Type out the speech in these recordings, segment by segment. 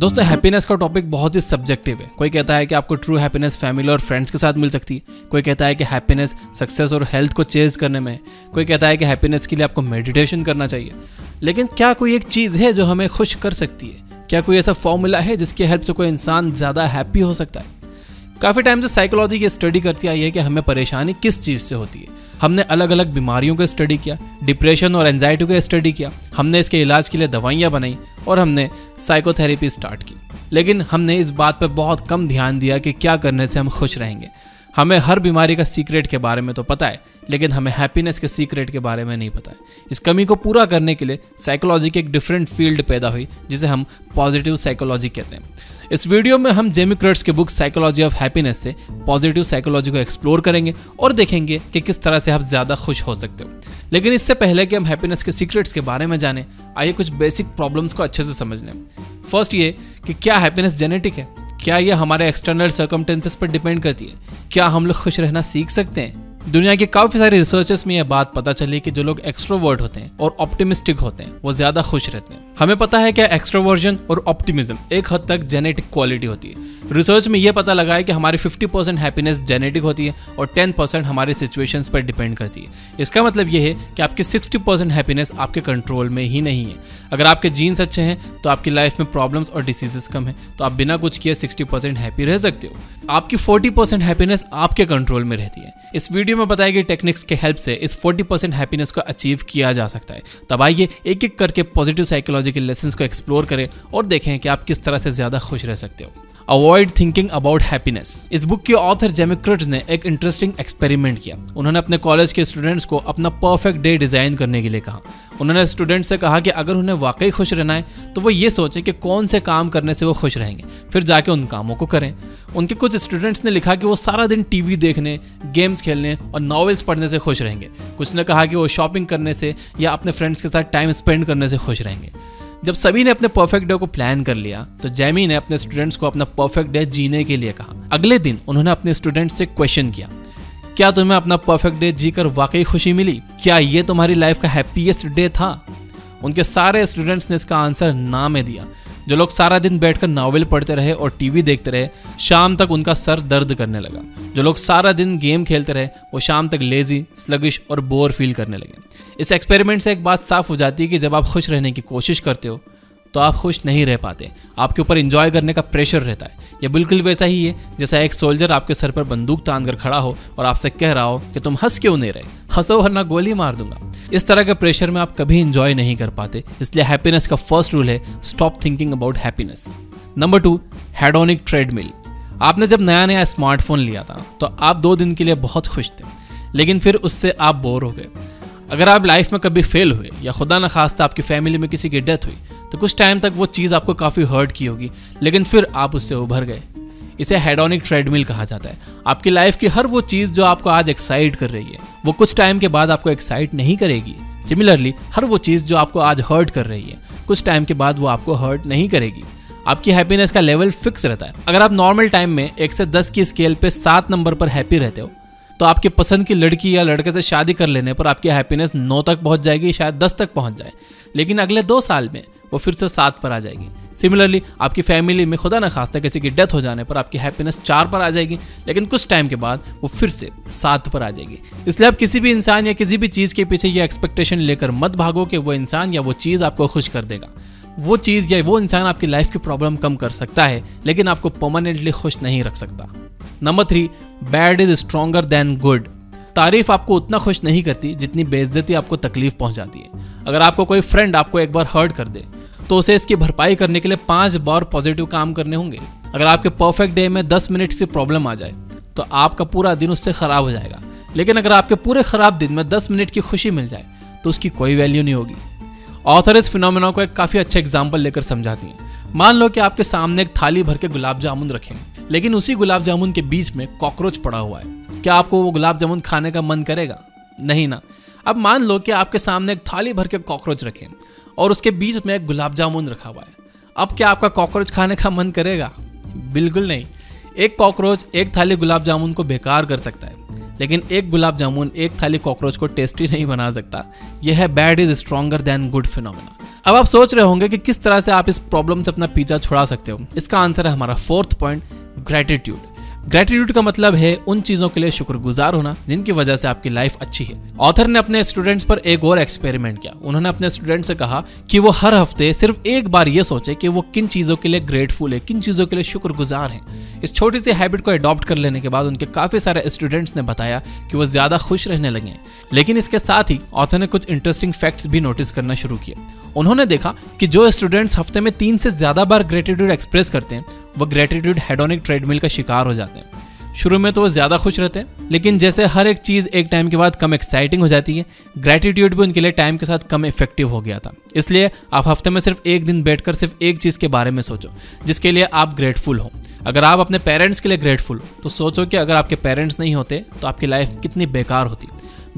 दोस्तों हैप्पीनेस का टॉपिक बहुत ही सब्जेक्टिव है। कोई कहता है कि आपको ट्रू हैप्पीनेस फैमिली और फ्रेंड्स के साथ मिल सकती है, कोई कहता है कि हैप्पीनेस सक्सेस और हेल्थ को चेज करने में है, कोई कहता है कि हैप्पीनेस के लिए आपको मेडिटेशन करना चाहिए। लेकिन क्या कोई एक चीज़ है जो हमें खुश कर सकती है? क्या कोई ऐसा फॉर्मूला है जिसकी हेल्प से कोई इंसान ज़्यादा हैप्पी हो सकता है? काफ़ी टाइम से साइकोलॉजी की स्टडी करती आई है कि हमें परेशानी किस चीज़ से होती है। हमने अलग अलग बीमारियों का स्टडी किया, डिप्रेशन और एंजाइटी का स्टडी किया, हमने इसके इलाज के लिए दवाइयाँ बनाई और हमने साइकोथेरेपी स्टार्ट की। लेकिन हमने इस बात पर बहुत कम ध्यान दिया कि क्या करने से हम खुश रहेंगे। हमें हर बीमारी का सीक्रेट के बारे में तो पता है, लेकिन हमें हैप्पीनेस के सीक्रेट के बारे में नहीं पता है। इस कमी को पूरा करने के लिए साइकोलॉजी की एक डिफरेंट फील्ड पैदा हुई जिसे हम पॉजिटिव साइकोलॉजी कहते हैं। इस वीडियो में हम जेमी कर्ट्स के बुक साइकोलॉजी ऑफ हैप्पीनेस से पॉजिटिव साइकोलॉजी को एक्सप्लोर करेंगे और देखेंगे कि किस तरह से आप ज़्यादा खुश हो सकते हो। लेकिन इससे पहले कि हम हैप्पीनेस के सीक्रेट्स के बारे में जानें, आइए कुछ बेसिक प्रॉब्लम्स को अच्छे से समझ लें। फर्स्ट ये कि क्या हैप्पीनेस जेनेटिक है? क्या यह हमारे एक्सटर्नल सर्कमस्टेंसेस पर डिपेंड करती है? क्या हम लोग खुश रहना सीख सकते हैं? दुनिया के काफ़ी सारे रिसर्चर्स में यह बात पता चली कि जो लोग एक्सट्रोवर्ट होते हैं और ऑप्टिमिस्टिक होते हैं वो ज़्यादा खुश रहते हैं। हमें पता है कि एक्सट्रोवर्जन और ऑप्टिमिज्म एक हद तक जेनेटिक क्वालिटी होती है। रिसर्च में यह पता लगा है कि हमारी 50% हैप्पीनेस जेनेटिक होती है और 10% हमारे सिचुएशंस पर डिपेंड करती है। इसका मतलब यह है कि आपकी 60% हैप्पीनेस आपके कंट्रोल में ही नहीं है। अगर आपके जीन्स अच्छे हैं तो आपकी लाइफ में प्रॉब्लम्स और डिसीजेस कम है, तो आप बिना कुछ किए 60% हैप्पी रह सकते हो। आपकी 40% हैप्पीनेस आपके कंट्रोल में रहती है। इस वीडियो में बताई गई टेक्निक्स के हेल्प से इस 40% हैप्पीनेस को अचीव किया जा सकता है। तब आइए एक एक करके पॉजिटिव साइकोलॉजी के लेसन्स को एक्सप्लोर करें और देखें कि आप किस तरह से ज़्यादा खुश रह सकते हो। Avoid thinking about happiness. इस बुक के ऑथर जेमी कर्ट्स ने एक इंटरेस्टिंग एक्सपेरिमेंट किया। उन्होंने अपने कॉलेज के स्टूडेंट्स को अपना परफेक्ट डे डिजाइन करने के लिए कहा। उन्होंने स्टूडेंट्स से कहा कि अगर उन्हें वाकई खुश रहना है तो वो ये सोचें कि कौन से काम करने से वो खुश रहेंगे, फिर जाके उन कामों को करें। उनके कुछ स्टूडेंट्स ने लिखा कि वो सारा दिन टीवी देखने, गेम्स खेलने और नॉवेल्स पढ़ने से खुश रहेंगे। कुछ ने कहा कि वो शॉपिंग करने से या अपने फ्रेंड्स के साथ टाइम स्पेंड करने से खुश रहेंगे। जब सभी ने अपने परफेक्ट डे को प्लान कर लिया तो जेमी ने अपने स्टूडेंट्स को अपना परफेक्ट डे जीने के लिए कहा। अगले दिन उन्होंने अपने स्टूडेंट्स से क्वेश्चन किया, क्या तुम्हें अपना परफेक्ट डे जीकर वाकई खुशी मिली? क्या ये तुम्हारी लाइफ का हैप्पीएस्ट डे था? उनके सारे स्टूडेंट्स ने इसका आंसर ना में दिया। जो लोग सारा दिन बैठकर नॉवेल पढ़ते रहे और टीवी देखते रहे, शाम तक उनका सर दर्द करने लगा। जो लोग सारा दिन गेम खेलते रहे वो शाम तक लेजी, स्लगिश और बोर फील करने लगे। इस एक्सपेरिमेंट से एक बात साफ हो जाती है कि जब आप खुश रहने की कोशिश करते हो तो आप खुश नहीं रह पाते। आपके ऊपर एंजॉय करने का प्रेशर रहता है। यह बिल्कुल वैसा ही है जैसा एक सोल्जर आपके सर पर बंदूक तान कर खड़ा हो और आपसे कह रहा हो कि तुम हंस क्यों नहीं रहे, हंसो वरना गोली मार दूंगा। इस तरह के प्रेशर में आप कभी एंजॉय नहीं कर पाते। इसलिए हैप्पीनेस का फर्स्ट रूल है stop thinking about happiness. Number 2, hedonic treadmill. आपने जब नया नया स्मार्टफोन लिया था तो आप 2 दिन के लिए बहुत खुश थे, लेकिन फिर उससे आप बोर हो गए। अगर आप लाइफ में कभी फेल हुए या खुदा न खास्ता आपकी फैमिली में किसी की डेथ हुई तो कुछ टाइम तक वो चीज़ आपको काफ़ी हर्ट की होगी, लेकिन फिर आप उससे उभर गए। इसे हेडोनिक ट्रेडमिल कहा जाता है। आपकी लाइफ की हर वो चीज़ जो आपको आज एक्साइट कर रही है वो कुछ टाइम के बाद आपको एक्साइट नहीं करेगी। सिमिलरली हर वो चीज़ जो आपको आज हर्ट कर रही है कुछ टाइम के बाद वो आपको हर्ट नहीं करेगी। आपकी हैप्पीनेस का लेवल फिक्स रहता है। अगर आप नॉर्मल टाइम में 1 से 10 की स्केल पे 7 नंबर पर हैप्पी रहते हो तो आपके पसंद की लड़की या लड़के से शादी कर लेने पर आपकी हैप्पीनेस 9 तक पहुंच जाएगी, शायद 10 तक पहुंच जाए, लेकिन अगले 2 साल में वो फिर से 7 पर आ जाएगी। सिमिलरली आपकी फैमिली में खुदा न खास्ता किसी की डेथ हो जाने पर आपकी हैप्पीनेस 4 पर आ जाएगी, लेकिन कुछ टाइम के बाद वो फिर से 7 पर आ जाएगी। इसलिए आप किसी भी इंसान या किसी भी चीज़ के पीछे ये एक्सपेक्टेशन लेकर मत भागो कि वो इंसान या वो चीज़ आपको खुश कर देगा। वो चीज़ या वो इंसान आपकी लाइफ की प्रॉब्लम कम कर सकता है, लेकिन आपको परमानेंटली खुश नहीं रख सकता। Number 3, bad is stronger than good. तारीफ आपको उतना खुश नहीं करती जितनी बेइज्जती आपको तकलीफ पहुंचाती है। अगर आपको कोई फ्रेंड आपको एक बार हर्ट कर दे तो उसे इसकी भरपाई करने के लिए 5 बार पॉजिटिव काम करने होंगे। अगर आपके परफेक्ट डे में 10 मिनट से प्रॉब्लम आ जाए तो आपका पूरा दिन उससे खराब हो जाएगा, लेकिन अगर आपके पूरे खराब दिन में 10 मिनट की खुशी मिल जाए तो उसकी कोई वैल्यू नहीं होगी। ऑथर इस फिनोमेना को एक काफ़ी अच्छा एग्जाम्पल लेकर समझाती हैं। मान लो कि आपके सामने एक थाली भर के गुलाब जामुन रखे हैं, लेकिन उसी गुलाब जामुन के बीच में कॉकरोच पड़ा हुआ है। क्या आपको वो गुलाब जामुन खाने का मन करेगा? नहीं ना। अब मान लो कि आपके सामने एक थाली भर के कॉकरोच रखे हैं और उसके बीच में एक गुलाब जामुन रखा हुआ है। अब क्या आपका कॉकरोच खाने का मन करेगा? बिल्कुल नहीं। एक कॉकरोच एक थाली गुलाब जामुन को बेकार कर सकता है, लेकिन एक गुलाब जामुन एक थाली कॉकरोच को टेस्टी नहीं बना सकता। यह है bad is stronger than good phenomena. अब आप सोच रहे होंगे कि किस तरह से आप इस प्रॉब्लम से अपना पीछा छुड़ा सकते हो। इसका आंसर है हमारा फोर्थ पॉइंट, ग्रेटिट्यूड। ग्रेटिट्यूड का मतलब है उन चीजों के लिए शुक्रगुजार होना जिनकी वजह से आपकी लाइफ अच्छी है। ऑथर ने अपने स्टूडेंट्स पर एक और एक्सपेरिमेंट किया। उन्होंने अपने स्टूडेंट से कहा कि वो हर हफ्ते सिर्फ एक बार ये सोचे कि वो किन चीजों के लिए ग्रेटफुल है, किन चीजों के लिए शुक्रगुजार हैं। इस छोटी सी हैबिट को अडॉप्ट कर लेने के बाद उनके काफी सारे स्टूडेंट्स ने बताया कि वो ज्यादा खुश रहने लगे। लेकिन इसके साथ ही ऑथर ने कुछ इंटरेस्टिंग फैक्ट्स भी नोटिस करना शुरू किए। उन्होंने देखा कि जो स्टूडेंट्स हफ्ते में 3 से ज्यादा बार ग्रेटिट्यूड एक्सप्रेस करते हैं वो ग्रेटिट्यूड हेडोनिक ट्रेडमिल का शिकार हो जाते हैं। शुरू में तो वो ज्यादा खुश रहते हैं, लेकिन जैसे हर एक चीज एक टाइम के बाद कम एक्साइटिंग हो जाती है, ग्रेटिट्यूड भी उनके लिए टाइम के साथ कम इफेक्टिव हो गया था। इसलिए आप हफ्ते में सिर्फ एक दिन बैठकर सिर्फ एक चीज के बारे में सोचो जिसके लिए आप ग्रेटफुल हो। अगर आप अपने पेरेंट्स के लिए ग्रेटफुल हो तो सोचो कि अगर आपके पेरेंट्स नहीं होते तो आपकी लाइफ कितनी बेकार होती।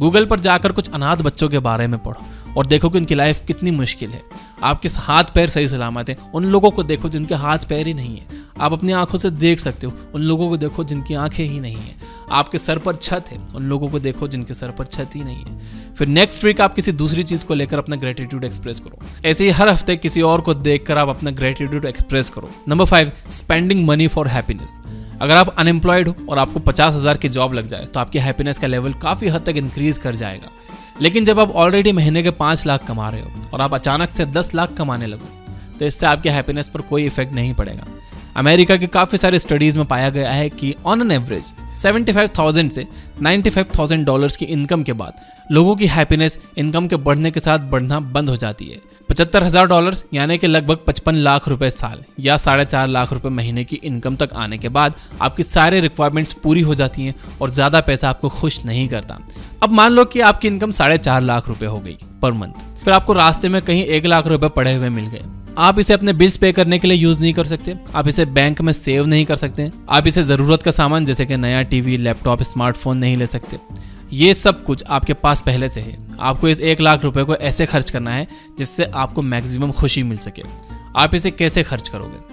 गूगल पर जाकर कुछ अनाथ बच्चों के बारे में पढ़ो और देखो कि उनकी लाइफ कितनी मुश्किल है। आपके हाथ पैर सही सलामत है, उन लोगों को देखो जिनके हाथ पैर ही नहीं है। आप अपनी आंखों से देख सकते हो, उन लोगों को देखो जिनकी आंखें ही नहीं है। आपके सर पर छत है, उन लोगों को देखो जिनके सर पर छत ही नहीं है। फिर नेक्स्ट वीक आप किसी दूसरी चीज को लेकर अपना ग्रेटिट्यूड एक्सप्रेस करो। ऐसे ही हर हफ्ते किसी और को देखकर आप अपना ग्रेटिट्यूड एक्सप्रेस करो। Number 5, spending money for happiness. अगर आप अनएम्प्लॉयड हो और आपको 50,000 की जॉब लग जाए तो आपकी हैप्पीनेस का लेवल काफी हद तक इंक्रीज कर जाएगा। लेकिन जब आप ऑलरेडी महीने के 5 लाख कमा रहे हो और आप अचानक से 10 लाख कमाने लगो तो इससे आपके हैप्पीनेस पर कोई इफेक्ट नहीं पड़ेगा। अमेरिका के काफी सारे स्टडीज में पाया गया है कि ऑन एन एवरेज 75,000 से $95,000 की इनकम के बाद लोगों की हैप्पीनेस इनकम के बढ़ने के साथ बढ़ना बंद हो जाती है। $75,000 यानी कि लगभग 55 लाख रुपए साल या 4.5 लाख रुपए महीने की इनकम तक आने के बाद आपकी सारे रिक्वायरमेंट्स पूरी हो जाती हैं और ज्यादा पैसा आपको खुश नहीं करता। अब मान लो कि आपकी इनकम 4.5 लाख रुपए हो गई पर मंथ, फिर आपको रास्ते में कहीं 1 लाख रुपए पड़े हुए मिल गए। आप इसे अपने बिल्स पे करने के लिए यूज नहीं कर सकते, आप इसे बैंक में सेव नहीं कर सकते, आप इसे जरूरत का सामान जैसे कि नया टीवी, लैपटॉप, स्मार्टफोन नहीं ले सकते। ये सब कुछ आपके पास पहले से है। आपको इस 1 लाख रुपए को ऐसे खर्च करना है जिससे आपको मैक्सिमम खुशी मिल सके। आप इसे कैसे खर्च करोगे?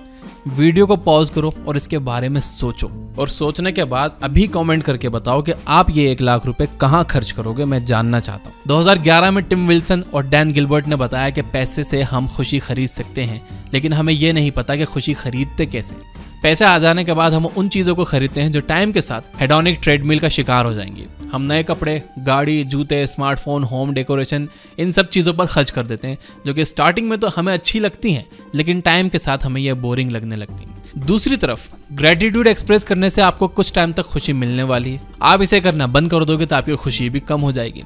वीडियो को पॉज करो और इसके बारे में सोचो और सोचने के बाद अभी कमेंट करके बताओ कि आप ये 1 लाख रुपए कहाँ खर्च करोगे। मैं जानना चाहता हूँ। 2011 में टिम विल्सन और डैन गिलबर्ट ने बताया कि पैसे से हम खुशी खरीद सकते हैं, लेकिन हमें ये नहीं पता कि खुशी खरीदते कैसे। पैसे आ जाने के बाद हम उन चीजों को खरीदते हैं जो टाइम के साथ हेडोनिक ट्रेडमिल का शिकार हो जाएंगी। हम नए कपड़े, गाड़ी, जूते, स्मार्टफोन, होम डेकोरेशन, इन सब चीज़ों पर खर्च कर देते हैं जो कि स्टार्टिंग में तो हमें अच्छी लगती हैं, लेकिन टाइम के साथ हमें यह बोरिंग लगने लगती हैं। दूसरी तरफ ग्रेटिट्यूड एक्सप्रेस करने से आपको कुछ टाइम तक खुशी मिलने वाली है। आप इसे करना बंद कर दोगे तो आपकी खुशी भी कम हो जाएगी।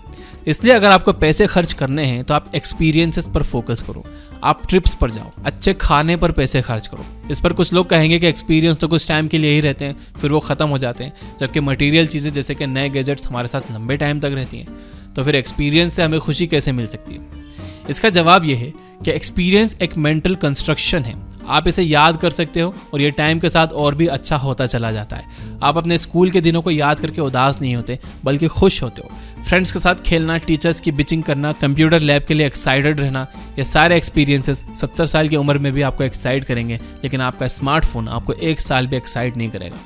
इसलिए अगर आपको पैसे खर्च करने हैं तो आप एक्सपीरियंसेस पर फोकस करो। आप ट्रिप्स पर जाओ, अच्छे खाने पर पैसे खर्च करो। इस पर कुछ लोग कहेंगे कि एक्सपीरियंस तो कुछ टाइम के लिए ही रहते हैं, फिर वो खत्म हो जाते हैं, जबकि मटेरियल चीज़ें जैसे कि नए गैजेट्स हमारे साथ लंबे टाइम तक रहती हैं। तो फिर एक्सपीरियंस से हमें खुशी कैसे मिल सकती है? इसका जवाब यह है कि एक्सपीरियंस एक मेंटल कंस्ट्रक्शन है। आप इसे याद कर सकते हो और ये टाइम के साथ और भी अच्छा होता चला जाता है। आप अपने स्कूल के दिनों को याद करके उदास नहीं होते, बल्कि खुश होते हो। फ्रेंड्स के साथ खेलना, टीचर्स की बिचिंग करना, कंप्यूटर लैब के लिए एक्साइटेड रहना, ये सारे एक्सपीरियंसेस 70 साल की उम्र में भी आपको एक्साइट करेंगे, लेकिन आपका स्मार्टफोन आपको 1 साल भी एक्साइट नहीं करेगा।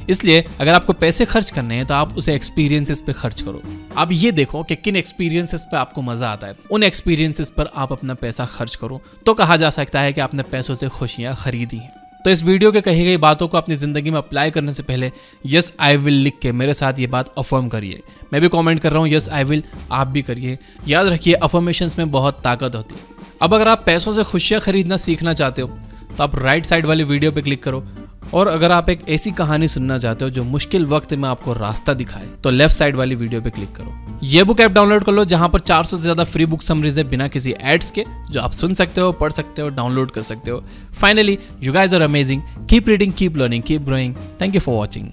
इसलिए अगर आपको पैसे खर्च करने हैं तो आप उसे एक्सपीरियंसेस पे खर्च करो। अब ये देखो कि किन एक्सपीरियंसेस पे आपको मजा आता है, उन एक्सपीरियंसेस पर आप अपना पैसा खर्च करो, तो कहा जा सकता है कि आपने पैसों से खुशियां खरीदी हैं। तो इस वीडियो के कही गई बातों को अपनी जिंदगी में अप्लाई करने से पहले यस आई विल लिख के मेरे साथ ये बात अफर्म करिए। मैं भी कमेंट कर रहा हूँ यस आई विल, आप भी करिए। याद रखिए अफर्मेशंस में बहुत ताकत होती है। अब अगर आप पैसों से खुशियां खरीदना सीखना चाहते हो तो आप राइट साइड वाली वीडियो पे क्लिक करो, और अगर आप एक ऐसी कहानी सुनना चाहते हो जो मुश्किल वक्त में आपको रास्ता दिखाए तो लेफ्ट साइड वाली वीडियो पे क्लिक करो। ये बुक ऐप डाउनलोड कर लो जहां पर 400 से ज्यादा फ्री बुक समरीज है बिना किसी एड्स के, जो आप सुन सकते हो, पढ़ सकते हो, डाउनलोड कर सकते हो। Finally, you guys are amazing. Keep reading, keep learning, keep growing. Thank you for watching.